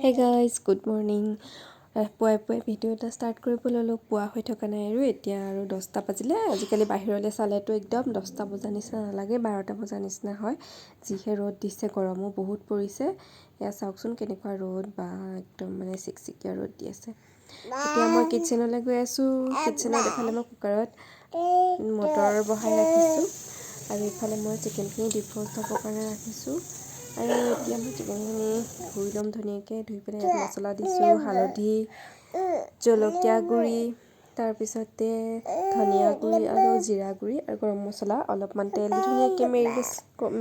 Hey guys, good morning. পুৱাই video' এটা start কৰিব ল'লোঁ। পুৱা হৈ থকা নাই আৰু এতিয়া আৰু 10টা বাজিলে। আজিকালি বাহিৰলৈ চালেতো একদম 10টা বজা নিচিনা নালাগে, 12টা বজা নিচিনা হয়। যিহে ৰ'দ দিছে, গৰমো বহুত পৰিছে। এয়া চাওকচোন কেনেকুৱা ৰ'দ, বা একদম মানে চিকচিকীয়া ৰ'দ দি আছে। এতিয়া মই কিটচেনলৈ গৈ আছোঁ। কিটচেনত এফালে মই কুকাৰত মটৰ বহাই ৰাখিছোঁ আৰু ইফালে মই চিকেনখিনি ডিফ্ৰষ্ট হ'বৰ কাৰণে ৰাখিছোঁ। আৰু এতিয়া মই চিকেনখিনি ধুই ল'ম ধুনীয়াকৈ। ধুই পেলাই ইয়াত মছলা দিছোঁ, হালধি, জলকীয়া গুড়ি, তাৰপিছতে ধনিয়া গুড়ি আৰু জিৰা গুড়ি আৰু গৰম মছলা অলপমান তেল দি ধুনীয়াকৈ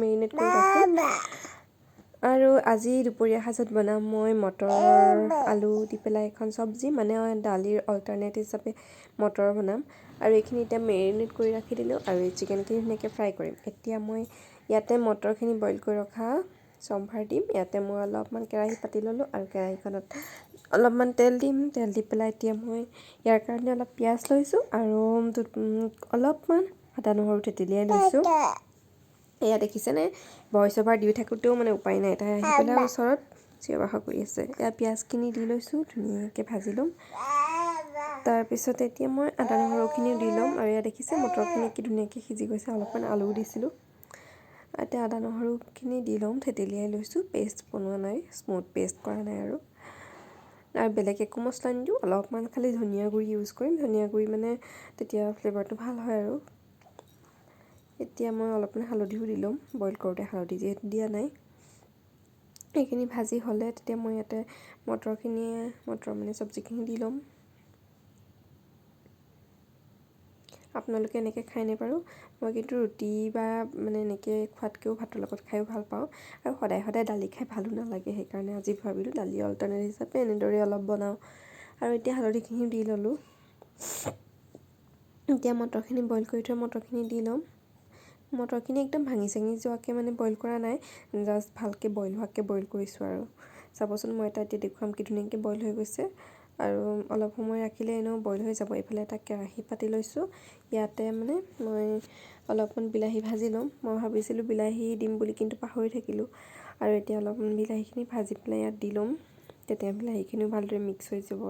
মেৰিনেট কৰি ৰাখোঁ। আৰু আজি দুপৰীয়া সাজত বনাম মই মটৰ আলু দি পেলাই এখন চব্জি, মানে দালিৰ অল্টাৰনেট হিচাপে মটৰ বনাম। আৰু এইখিনি এতিয়া মেৰিনেট কৰি ৰাখি দিলোঁ আৰু এই চিকেনখিনি ধুনীয়াকৈ ফ্ৰাই কৰিম। এতিয়া মই ইয়াতে মটৰখিনি বইল কৰি ৰখা চম্ভাৰ দিম। ইয়াতে মই অলপমান কেৰাহী পাতি ল'লোঁ আৰু কেৰাহীখনত অলপমান তেল দিম। তেল দি পেলাই এতিয়া মই ইয়াৰ কাৰণে অলপ পিঁয়াজ লৈছোঁ আৰু অলপমান আদা নহৰু থেতেলিয়াই লৈছোঁ। এয়া দেখিছেনে, ভইচ অভাৰ দি থাকোঁতেও মানে উপায় নাই, তাই আহি পেলাই ওচৰত চিঞৰ বাখৰ কৰি আছে। এয়া পিঁয়াজখিনি দি লৈছোঁ, ধুনীয়াকৈ ভাজি ল'ম। তাৰপিছত এতিয়া মই আদা নহৰুখিনিও দি ল'ম আৰু এয়া দেখিছে মটৰখিনি কি ধুনীয়াকৈ সিজি গৈছে। অলপমান আলুও দিছিলোঁ। এতিয়া আদা নহৰুখিনি দি ল'ম, থেতেলিয়াই লৈছোঁ, পেষ্ট বনোৱা নাই, স্মুথ পেষ্ট কৰা নাই। আৰু বেলেগ একো মছলা নিদিওঁ, অলপমান খালি ধনিয়া গুড়ি ইউজ কৰিম। ধনিয়া গুড়ি মানে তেতিয়া ফ্লেভাৰটো ভাল হয়। আৰু এতিয়া মই অলপমান হালধিও দি ল'ম, বইল কৰোঁতে হালধি যিহেতু দিয়া নাই। এইখিনি ভাজি হ'লে তেতিয়া মই ইয়াতে মটৰ মানে চব্জিখিনি দি ল'ম। আপোনালোকে এনেকৈ খায়নে বাৰু? মই কিন্তু ৰুটি বা মানে এনেকৈ খোৱাতকৈও ভাতৰ লগত খায়ো ভাল পাওঁ। আৰু সদায় সদায় দালি খাই ভালো নালাগে, সেইকাৰণে আজি ভাবিলোঁ দালি অল্টাৰনেট হিচাপে এনেদৰে অলপ বনাওঁ। আৰু এতিয়া হালধিখিনি দি ল'লোঁ। এতিয়া মটৰখিনি বইল কৰি থোৱা মটৰখিনি দি ল'ম। মটৰখিনি একদম ভাঙি চাঙি যোৱাকৈ মানে বইল কৰা নাই, জাষ্ট ভালকৈ বইল হোৱাকৈ বইল কৰিছোঁ। আৰু চাবচোন মই এতিয়া দেখুৱাম কি ধুনীয়াকৈ বইল হৈ গৈছে। আৰু অলপ সময় ৰাখিলে এনেও বইল হৈ যাব। এইফালে এটা কেৰাহী পাতি লৈছোঁ। ইয়াতে মানে মই অলপমান বিলাহী ভাজি ল'ম। মই ভাবিছিলোঁ বিলাহী দিম বুলি, কিন্তু পাহৰি থাকিলোঁ। আৰু এতিয়া অলপমান বিলাহীখিনি ভাজি পেলাই ইয়াত দি ল'ম। তেতিয়া বিলাহীখিনিও ভালদৰে মিক্স হৈ যাব।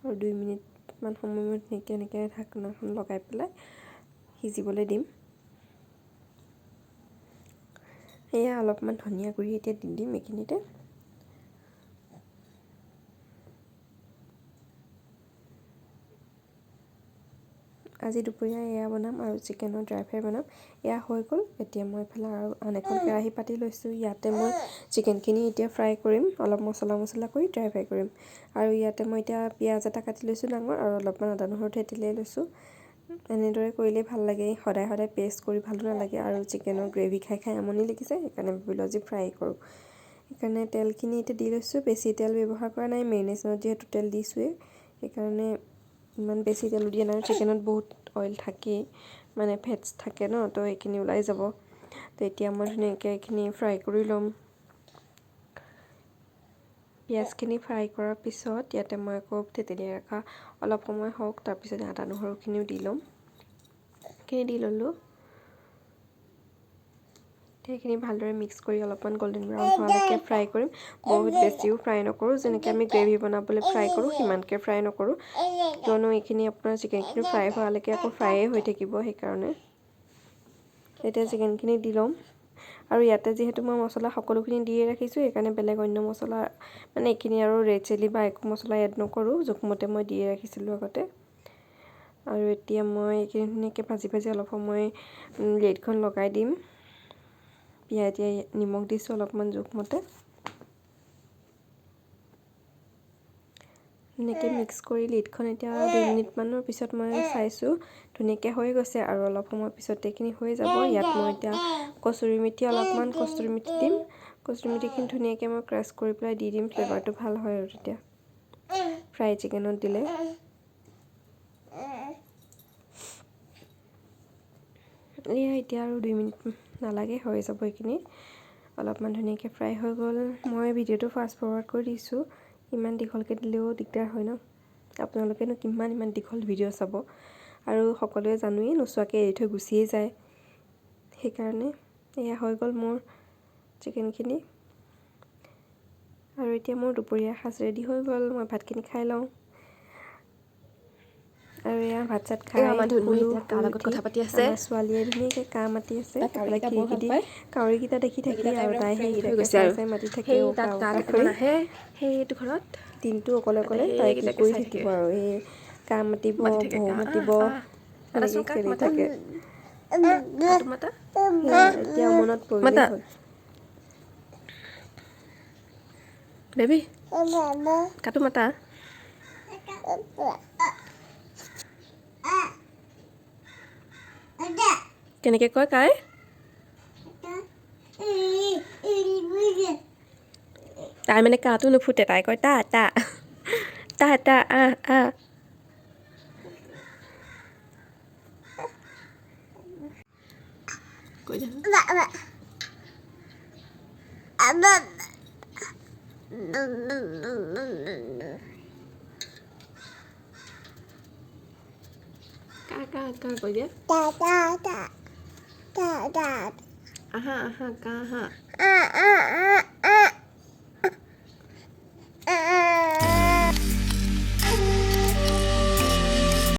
আৰু 2 মিনিটমান সময় মই ধুনীয়াকৈ এনেকৈ ঢাকনাখন লগাই পেলাই সিজিবলৈ দিম। এয়া অলপমান ধনিয়া গুড়ি এতিয়া দি দিম এইখিনিতে। আজি দুপৰীয়া এয়া বনাম আৰু চিকেনৰ ড্ৰাই ফ্ৰাই বনাম। এয়া হৈ গ'ল। এতিয়া মই এইফালে আৰু আন এখন কেৰাহী পাতি লৈছোঁ। ইয়াতে মই চিকেনখিনি এতিয়া ফ্ৰাই কৰিম, অলপ মছলা কৰি ড্ৰাই ফ্ৰাই কৰিম। আৰু ইয়াতে মই এতিয়া পিঁয়াজ এটা কাটি লৈছোঁ ডাঙৰ, আৰু অলপমান আদা নহৰু থেতেলিয়াই লৈছোঁ। এনেদৰে কৰিলেই ভাল লাগে, সদায় সদায় পেষ্ট কৰি ভালো নালাগে। আৰু চিকেনৰ গ্ৰেভি খাই খাই আমনি লাগিছে, সেইকাৰণে ভাবিলোঁ আজি ফ্ৰাই কৰোঁ। সেইকাৰণে তেলখিনি এতিয়া দি লৈছোঁ। বেছি তেল ব্যৱহাৰ কৰা নাই, মেৰিনেশ্যনত যিহেতু তেল দিছোঁৱেই, সেইকাৰণে ইমান বেছি তেলো দিয়া নাই। চিকেনত বহুত অইল থাকেই, মানে ফেটছ থাকে ন, তো এইখিনি ওলাই যাব। তো এতিয়া মই ধুনীয়াকৈ এইখিনি ফ্ৰাই কৰি ল'ম। পিঁয়াজখিনি ফ্ৰাই কৰাৰ পিছত ইয়াতে মই আকৌ থেতেলিয়াই ৰখা অলপ সময় হওক, তাৰপিছত আদা নহৰুখিনিও দি ল'ম। সেইখিনি দি ল'লোঁ। সেইখিনি ভালদৰে মিক্স কৰি অলপমান গল্ডেন ব্ৰাউন হোৱালৈকে ফ্ৰাই কৰিম। বহুত বেছিও ফ্ৰাই নকৰোঁ, যেনেকৈ আমি গ্ৰেভি বনাবলৈ ফ্ৰাই কৰোঁ সিমানকৈ ফ্ৰাই নকৰোঁ, কিয়নো এইখিনি আপোনাৰ চিকেনখিনি ফ্ৰাই হোৱালৈকে আকৌ ফ্ৰাইয়ে হৈ থাকিব। সেইকাৰণে এতিয়া চিকেনখিনি দি ল'ম। আৰু ইয়াতে যিহেতু মই মছলা সকলোখিনি দিয়ে ৰাখিছোঁ, সেইকাৰণে বেলেগ অন্য মছলা মানে এইখিনি আৰু ৰেড চিলি বা একো মছলা এড নকৰোঁ, জোখমতে মই দিয়ে ৰাখিছিলোঁ আগতে। আৰু এতিয়া মই এইখিনি ধুনীয়াকৈ ভাজি অলপ সময় লিডখন লগাই দিম। এতিয়া নিমখ দিছোঁ অলপমান জোখমতে। ধুনীয়াকৈ মিক্স কৰি লিডখন এতিয়া 2 মিনিটমানৰ পিছত মই চাইছোঁ, ধুনীয়াকৈ হৈ গৈছে। আৰু অলপ সময় পিছত এইখিনি হৈ যাব। ইয়াত মই এতিয়া কচুৰি মেথি দিম। কচুৰি মেথিখিনি ধুনীয়াকৈ মই ক্ৰাছ কৰি পেলাই দি দিম, ফ্লেভাৰটো ভাল হয় আৰু তেতিয়া ফ্ৰাই চিকেনত দিলে। এতিয়া আৰু 2 মিনিট নালাগে, হৈ যাব এইখিনি। অলপমান ধুনীয়াকৈ ফ্ৰাই হৈ গ'ল। মই ভিডিঅ'টো ফাষ্ট ফৰৱাৰ্ড কৰি দিছোঁ, ইমান দীঘলকৈ দিলেও দিগদাৰ হয় ন। আপোনালোকেনো কিমান ইমান দীঘল ভিডিঅ' চাব, আৰু সকলোৱে জানোৱেই নোচোৱাকৈ এৰি থৈ গুচিয়ে যায়। সেইকাৰণে এয়া হৈ গ'ল মোৰ চিকেনখিনি। আৰু এতিয়া মোৰ দুপৰীয়া সাজ ৰেডি হৈ গ'ল মই ভাতখিনি খাই লওঁ আৰু এয়া ভাত চাত খাই শুলো কথা পাতি আছে আমাৰ ছোৱালীয়ে ধুনীয়াকৈ কাহ মাতি আছে এফালে খিৰিকী দি কাউৰীকেইটা দেখি থাকি আৰু তাই সেইকেইটাকে চাই চাই মাতি থাকে সেইটো ঘৰত দিনটো অকলে অকলে তাই কি কৰি থাকিব আৰু এই কাহ মাতিব ভৌ মাতিব এনেকৈ খেলি থাকে এতিয়া মনত পৰিলে হ'ল বেবী কাটো মাতা কেনেকৈ কয় কাই তাই মানে কাটো নুফুটে তাই কয় তা তা তা তা কৈ কৈ দিয়া আহা আহা কা আহা